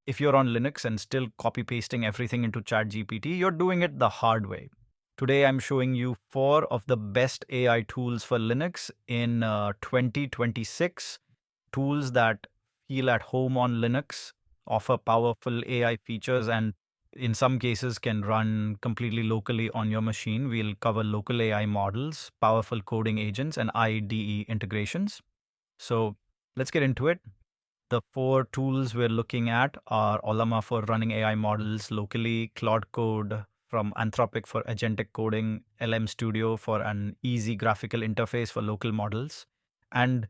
If you're on Linux and still copy pasting everything into ChatGPT, you're doing it the hard way. Today, I'm showing you 4 of the best AI tools for Linux in 2026. Tools that feel at home on Linux, offer powerful AI features, and in some cases can run completely locally on your machine. We'll cover local AI models, powerful coding agents, and IDE integrations. So let's get into it. The 4 tools we're looking at are Ollama for running AI models locally, Claude Code from Anthropic for agentic coding, LM Studio for an easy graphical interface for local models, and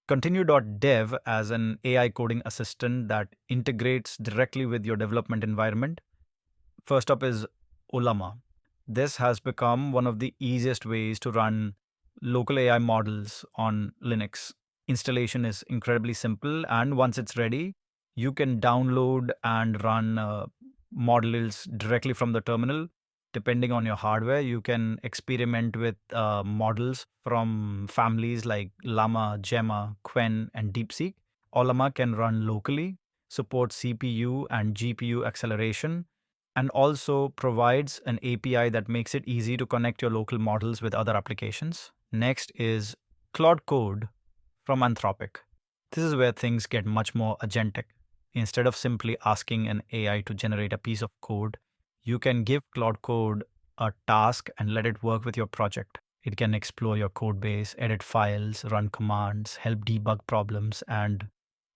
Continue.dev as an AI coding assistant that integrates directly with your development environment. First up is Ollama. This has become one of the easiest ways to run local AI models on Linux. Installation is incredibly simple, and once it's ready, you can download and run models directly from the terminal. Depending on your hardware, you can experiment with models from families like Llama, Gemma, Qwen, and DeepSeek. Ollama can run locally, support CPU and GPU acceleration, and also provides an API that makes it easy to connect your local models with other applications. Next is Claude Code from Anthropic. This is where things get much more agentic. Instead of simply asking an AI to generate a piece of code, you can give Claude Code a task and let it work with your project. It can explore your code base, edit files, run commands, help debug problems, and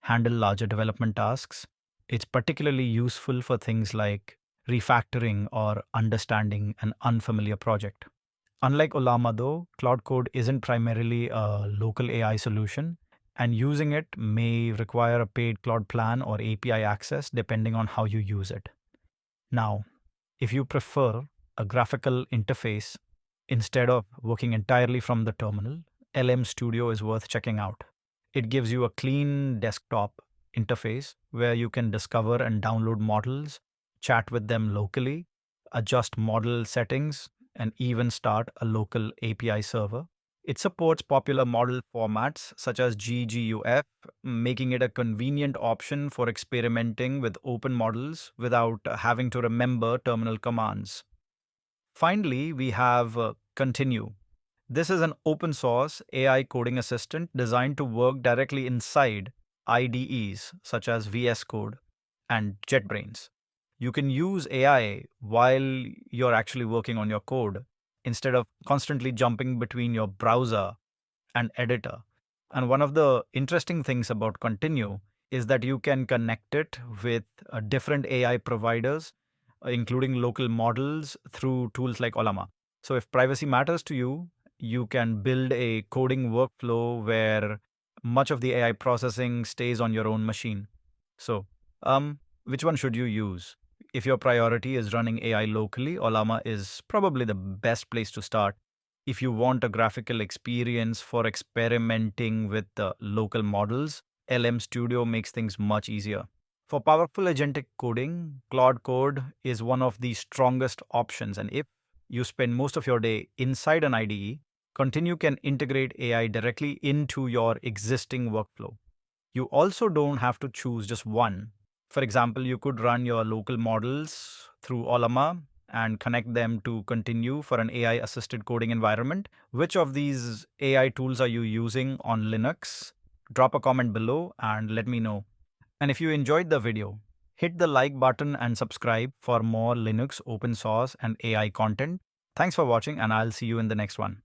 handle larger development tasks. It's particularly useful for things like refactoring or understanding an unfamiliar project. Unlike Ollama, though, Claude Code isn't primarily a local AI solution, and using it may require a paid Claude plan or API access depending on how you use it. Now, if you prefer a graphical interface instead of working entirely from the terminal, LM Studio is worth checking out. It gives you a clean desktop interface where you can discover and download models, chat with them locally, adjust model settings, and even start a local API server. It supports popular model formats such as GGUF, making it a convenient option for experimenting with open models without having to remember terminal commands. Finally, we have Continue. This is an open source AI coding assistant designed to work directly inside IDEs such as VS Code and JetBrains. You can use AI while you're actually working on your code instead of constantly jumping between your browser and editor. And one of the interesting things about Continue is that you can connect it with different AI providers, including local models through tools like Ollama. So if privacy matters to you, you can build a coding workflow where much of the AI processing stays on your own machine. So, which one should you use? If your priority is running AI locally, Ollama is probably the best place to start. If you want a graphical experience for experimenting with the local models, LM Studio makes things much easier. For powerful agentic coding, Claude Code is one of the strongest options. And if you spend most of your day inside an IDE, Continue can integrate AI directly into your existing workflow. You also don't have to choose just one. For example, you could run your local models through Ollama and connect them to Continue for an AI assisted coding environment. Which of these AI tools are you using on Linux? Drop a comment below and let me know. And if you enjoyed the video, hit the like button and subscribe for more Linux, open source, and AI content. Thanks for watching, and I'll see you in the next one.